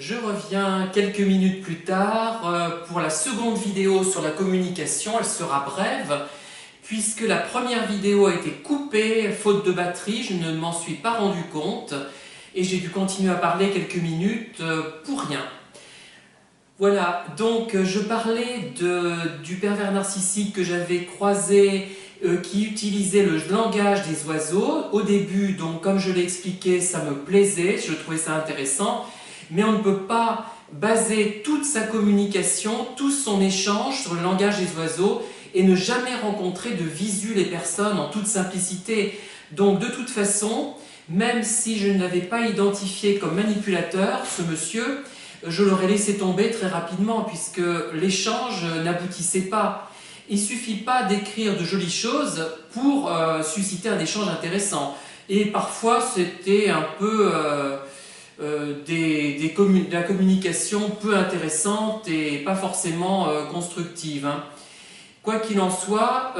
Je reviens quelques minutes plus tard pour la seconde vidéo sur la communication. Elle sera brève puisque la première vidéo a été coupée faute de batterie. Je ne m'en suis pas rendu compte et j'ai dû continuer à parler quelques minutes pour rien. Voilà, donc je parlais du pervers narcissique que j'avais croisé qui utilisait le langage des oiseaux. Au début, donc comme je l'ai expliqué, ça me plaisait, je trouvais ça intéressant, mais on ne peut pas baser toute sa communication, tout son échange sur le langage des oiseaux et ne jamais rencontrer de visu les personnes en toute simplicité. Donc de toute façon, même si je ne l'avais pas identifié comme manipulateur, ce monsieur, je l'aurais laissé tomber très rapidement puisque l'échange n'aboutissait pas. Il ne suffit pas d'écrire de jolies choses pour susciter un échange intéressant. Et parfois, c'était un peu de la communication peu intéressante et pas forcément constructive. Hein. Quoi qu'il en soit,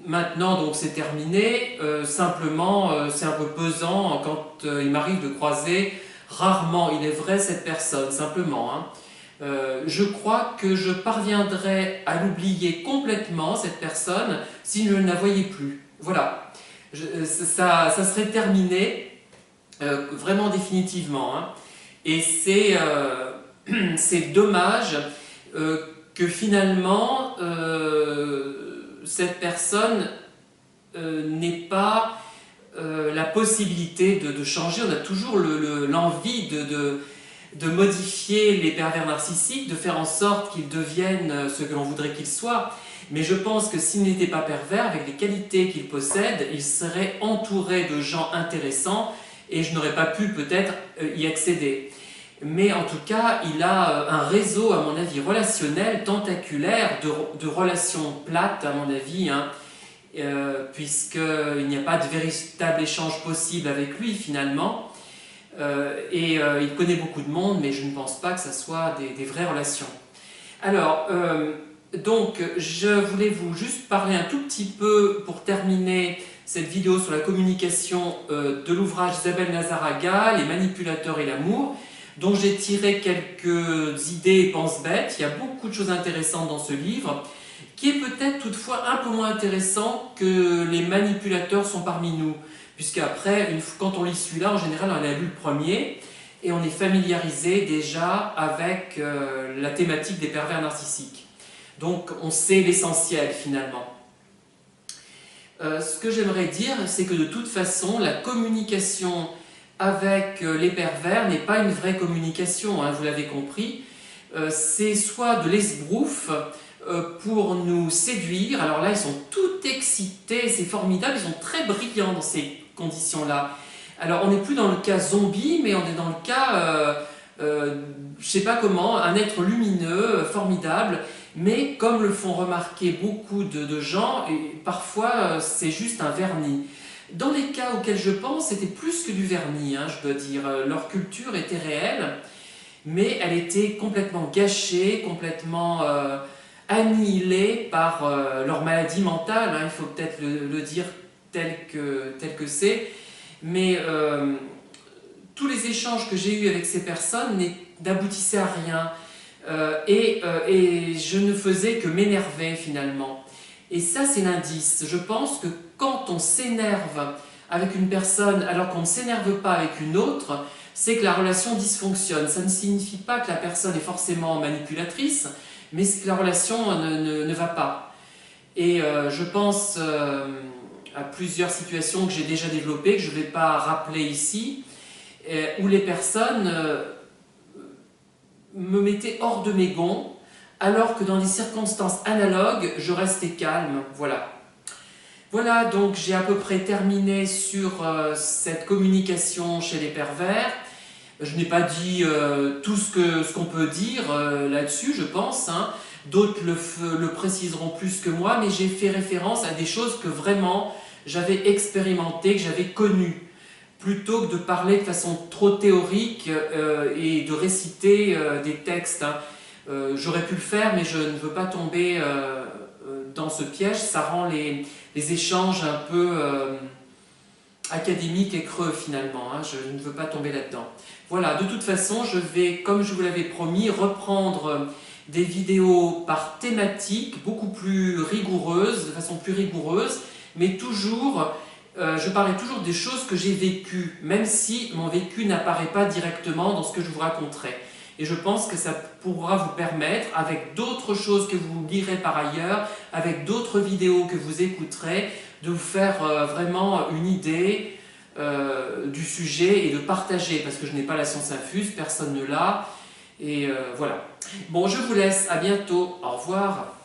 maintenant donc c'est terminé. Simplement, c'est un peu pesant quand il m'arrive de croiser rarement, il est vrai, cette personne, simplement. Hein. Je crois que je parviendrais à l'oublier complètement, cette personne, si je ne la voyais plus. Voilà. Ça serait terminé, vraiment définitivement. Hein. Et c'est dommage que finalement, cette personne n'ait pas la possibilité de changer. On a toujours l'envie de modifier les pervers narcissiques, de faire en sorte qu'ils deviennent ce que l'on voudrait qu'ils soient. Mais je pense que s'il n'était pas pervers, avec les qualités qu'il possède, il serait entouré de gens intéressants et je n'aurais pas pu peut-être y accéder. Mais en tout cas, il a un réseau, à mon avis, relationnel, tentaculaire, de relations plates, à mon avis, hein, puisqu'il n'y a pas de véritable échange possible avec lui, finalement. Il connaît beaucoup de monde, mais je ne pense pas que ce soit des vraies relations. Alors, donc, je voulais vous juste parler un tout petit peu, pour terminer cette vidéo sur la communication, de l'ouvrage d'Isabelle Nazaraga, Les manipulateurs et l'amour, dont j'ai tiré quelques idées et pense-bêtes. Il y a beaucoup de choses intéressantes dans ce livre, qui est peut-être toutefois un peu moins intéressant que Les manipulateurs sont parmi nous, puisqu'après, quand on lit celui-là, en général, on a lu le premier, et on est familiarisé déjà avec la thématique des pervers narcissiques. Donc, on sait l'essentiel, finalement. Ce que j'aimerais dire, c'est que de toute façon, la communication avec les pervers n'est pas une vraie communication, hein, vous l'avez compris. C'est soit de l'esbrouffe pour nous séduire. Alors là, ils sont tout excités, c'est formidable, ils sont très brillants dans ces conditions-là. Alors, on n'est plus dans le cas zombie, mais on est dans le cas, je ne sais pas comment, un être lumineux, formidable, mais comme le font remarquer beaucoup de gens, et parfois c'est juste un vernis. Dans les cas auxquels je pense, c'était plus que du vernis, hein, je dois dire. Leur culture était réelle, mais elle était complètement gâchée, complètement annihilée par leur maladie mentale, hein, il faut peut-être le dire tel que c'est. Mais tous les échanges que j'ai eus avec ces personnes n'aboutissaient à rien. Et je ne faisais que m'énerver finalement. Et ça, c'est l'indice. Je pense que quand on s'énerve avec une personne alors qu'on ne s'énerve pas avec une autre, c'est que la relation dysfonctionne. Ça ne signifie pas que la personne est forcément manipulatrice, mais que la relation ne va pas. Et je pense à plusieurs situations que j'ai déjà développées, que je ne vais pas rappeler ici, où les personnes me mettaient hors de mes gonds, alors que dans des circonstances analogues, je restais calme. Voilà. Voilà, donc j'ai à peu près terminé sur cette communication chez les pervers. Je n'ai pas dit tout ce qu'on peut dire là-dessus, je pense. Hein. D'autres le préciseront plus que moi, mais j'ai fait référence à des choses que vraiment j'avais expérimentées, que j'avais connues, plutôt que de parler de façon trop théorique et de réciter des textes. Hein. J'aurais pu le faire, mais je ne veux pas tomber dans ce piège. Ça rend les échanges un peu académique et creux finalement, hein, je ne veux pas tomber là-dedans. Voilà, de toute façon, je vais, comme je vous l'avais promis, reprendre des vidéos par thématique, beaucoup plus rigoureuses, de façon plus rigoureuse, mais toujours, je parlerai toujours des choses que j'ai vécues, même si mon vécu n'apparaît pas directement dans ce que je vous raconterai. Et je pense que ça pourra vous permettre, avec d'autres choses que vous lirez par ailleurs, avec d'autres vidéos que vous écouterez, de vous faire vraiment une idée du sujet et de partager, parce que je n'ai pas la science infuse, personne ne l'a, et voilà. Bon, je vous laisse, à bientôt, au revoir.